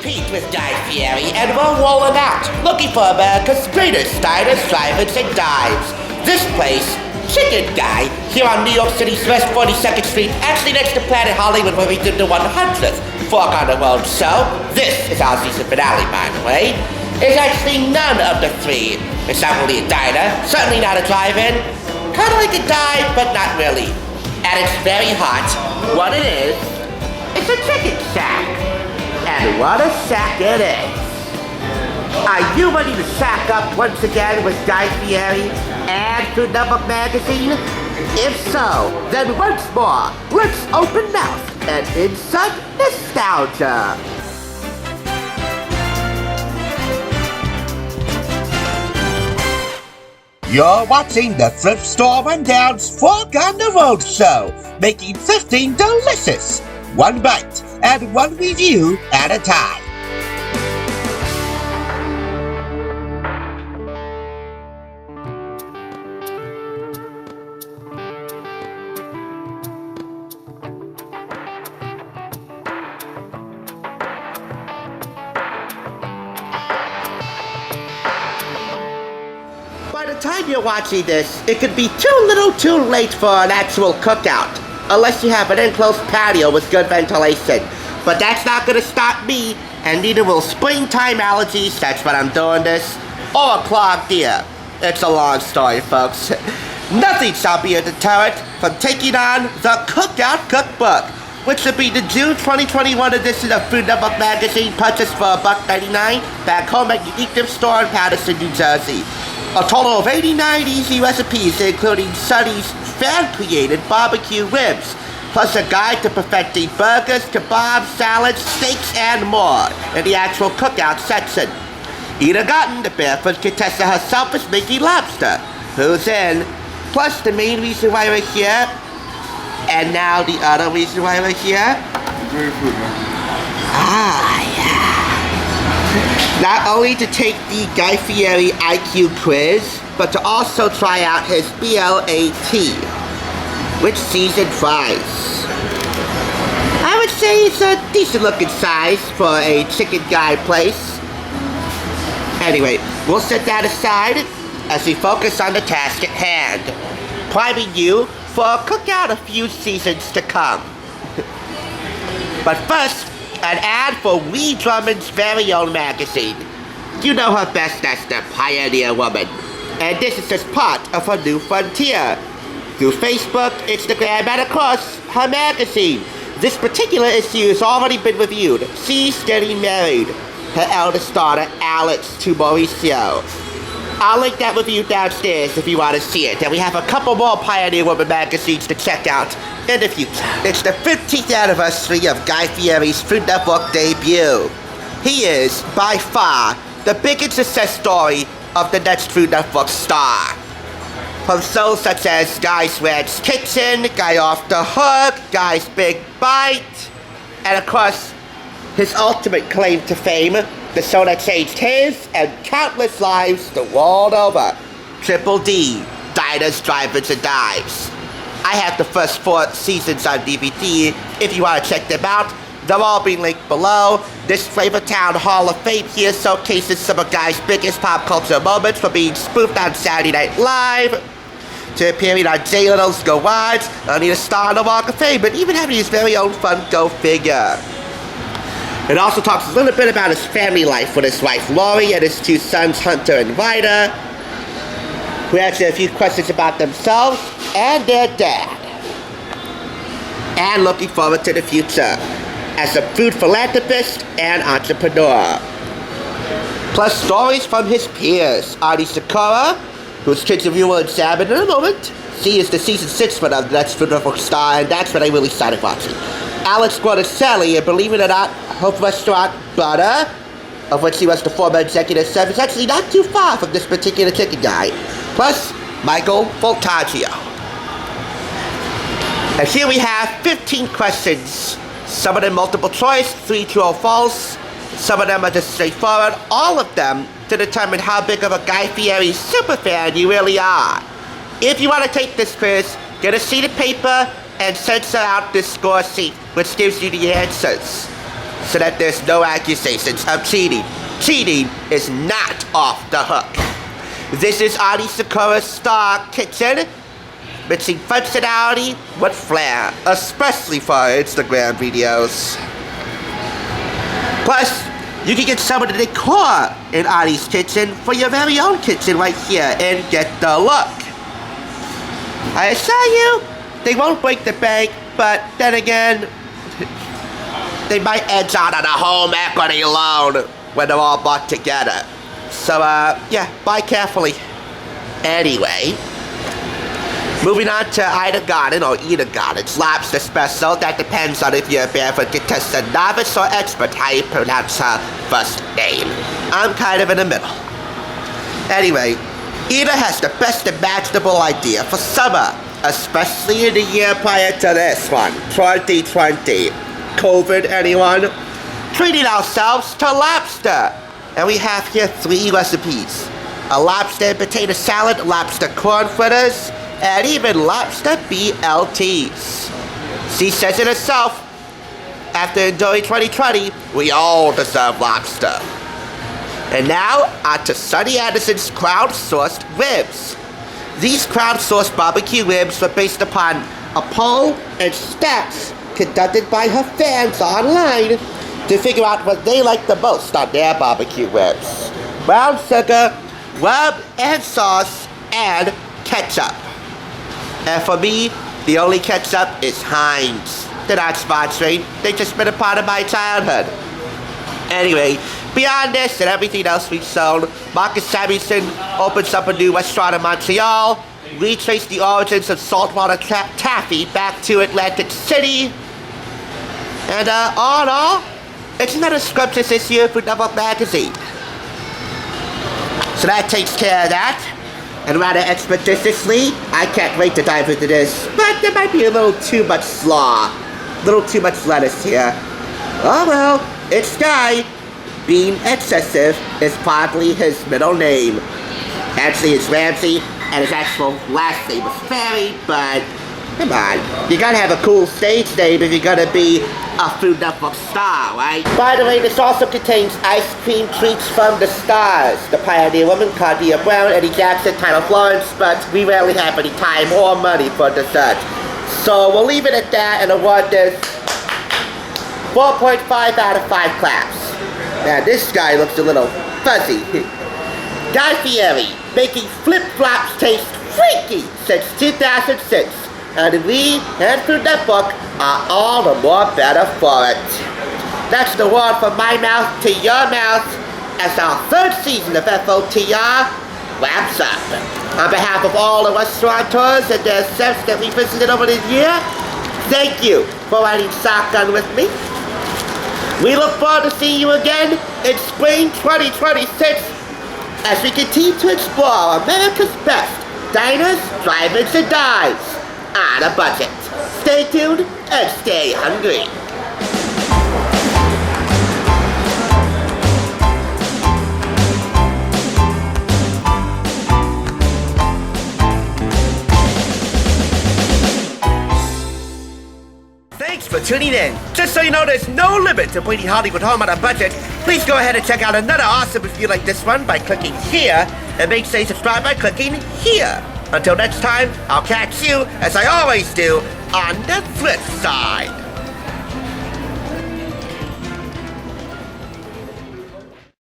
Pete with Guy Fieri, and we're rolling out, looking for America's greatest diners, drive-ins, and dives. This place, Chicken Guy, here on New York City's West 42nd Street, actually next to Planet Hollywood, where we did the 100th Fork On The Roadshow. This is our season finale, by the way. It's actually none of the three. It's not really a diner, certainly not a drive-in, kind of like a dive, but not really. And it's very hot. What it is, it's a chicken shack. And what a shack it is. Are you ready to shack up once again with Guy Fieri and Food Network Magazine? If so, then once more, let's open mouth and insert nostalgia. You're watching the Thrift Store Rundown's Fork On The Roadshow, making 15 delicious, one bite and one review at a time. By the time you're watching this, it could be too little too late for an actual cookout, unless you have an enclosed patio with good ventilation. But that's not gonna stop me, and neither will springtime allergies, that's what I'm doing this, or a clogged ear. It's a long story, folks. Nothing shall be a deterrent from taking on the Cookout Cookbook, which will be the June 2021 edition of Food Network Magazine, purchased for $1.99 back home at the Thrift Store in Paterson, New Jersey. A total of 89 easy recipes, including Sonny's fan-created barbecue ribs, plus a guide to perfecting burgers, kebabs, salads, steaks, and more in the actual cookout section. Ida Gotten, the barefoot contestant herself, is making lobster, who's in, plus the main reason why we're here, and now the other reason why we're here. Not only to take the Guy Fieri IQ quiz, but to also try out his B.L.A.T, which season fries. I would say it's a decent looking size for a chicken guy place. Anyway, we'll set that aside as we focus on the task at hand, priming you for a cookout a few seasons to come. But first, an ad for Wee Drummond's very own magazine. You know her best as the pioneer woman, and this is just part of her new frontier. Through Facebook, Instagram, and of course, her magazine. This particular issue has already been reviewed. She's getting married. Her eldest daughter, Alex, to Mauricio. I'll link that review downstairs if you want to see it. And we have a couple more Pioneer Woman magazines to check out in the future. It's the 15th anniversary of Guy Fieri's Food Network debut. He is, by far, the biggest success story of the next Food Network star. From shows such as Guy's Ranch Kitchen, Guy Off the Hook, Guy's Big Bite, and of course, his ultimate claim to fame, the show that changed his and countless lives the world over, Triple D, Diners, Drive-Ins, and Dives. I have the first 4 seasons on DVD. If you want to check them out, they'll all be linked below. This Flavortown Hall of Fame here showcases some of Guy's biggest pop culture moments, from being spoofed on Saturday Night Live, to appearing on Jay Leno's Go Wides, earning a star on the Walk of Fame, but even having his very own Funko figure. It also talks a little bit about his family life with his wife Lori and his 2 sons Hunter and Ryder, who answer a few questions about themselves and their dad. And looking forward to the future as a food philanthropist and entrepreneur. Plus stories from his peers. Artie Sakura, whose kids review will examine in a moment. She is the season 6 winner of the next Food Network star, and that's when I really started watching. Alex Guarnaselli, and believe it or not, her restaurant, Butter, of which he was the former executive chef, is actually not too far from this particular chicken guy. Plus, Michael Voltaggio. And here we have 15 questions. Some of them multiple choice, 3 true or false. Some of them are just straightforward. All of them to determine how big of a Guy Fieri superfan you really are. If you want to take this quiz, get a sheet of paper and censor out this score sheet, which gives you the answers. so that there's no accusations of cheating. Cheating is not off the hook. This is Ani Sakura's Star Kitchen, mixing functionality with flair, especially for our Instagram videos. Plus, you can get some of the decor in Ani's kitchen for your very own kitchen right here and get the look. I assure you, they won't break the bank, but then again, they might edge out on a home equity loan when they're all bought together. So, yeah, buy carefully. Anyway, moving on to Ida Garden or Ida Garden's lobster special. That depends on if you're a barefoot contestant, novice or expert, how you pronounce her first name. I'm kind of in the middle. Anyway, Ida has the best imaginable idea for summer, especially in the year prior to this one, 2020. COVID, anyone? Treating ourselves to lobster. And we have here 3 recipes. A lobster and potato salad, lobster corn fritters, and even lobster B.L.T.s. She says it herself, after enjoying 2020, we all deserve lobster. And now, on to Sunny Anderson's crowd-sourced ribs. These crowd-sourced barbecue ribs were based upon a poll and stats conducted by her fans online to figure out what they like the most on their barbecue ribs. Brown sugar, rub and sauce, and ketchup. And for me, the only ketchup is Heinz. They're not sponsoring, they've just been a part of my childhood. Anyway, beyond this and everything else we've sold, Marcus Samuelson opens up a new restaurant in Montreal, retraced the origins of saltwater taffy back to Atlantic City, and all in all, it's another scrumptious issue of Food Network magazine. So that takes care of that. And rather expeditiously, I can't wait to dive into this, but there might be a little too much slaw. A little too much lettuce here. Oh well, it's Guy. Being excessive is probably his middle name. Actually, it's Ramsey, and his actual last name is Fieri, but come on. You gotta have a cool stage name if you're gonna be a Food Network star, right? By the way, this also contains ice cream treats from the stars. The Pioneer Woman, Cardia Brown, Eddie Jackson, Tyler Florence, but we rarely have any time or money for dessert. So we'll leave it at that and award this 4.5 out of 5 claps. Now this guy looks a little fuzzy. Guy Fieri, making flip-flops taste freaky since 2006. And we and Food Network are all the more better for it. That's the word from my mouth to your mouth as our 3rd season of FOTR wraps up. On behalf of all the restaurateurs and their chefs that we visited over the year, thank you for riding shotgun with me. We look forward to seeing you again in spring 2026 as we continue to explore America's best diners, drive-ins, and dives on a budget. Stay tuned and stay hungry. Thanks for tuning in. Just so you know, there's no limit to bringing Hollywood home on a budget. Please go ahead and check out another awesome review like this one by clicking here, and make sure you subscribe by clicking here. Until next time, I'll catch you, as I always do, on the flip side.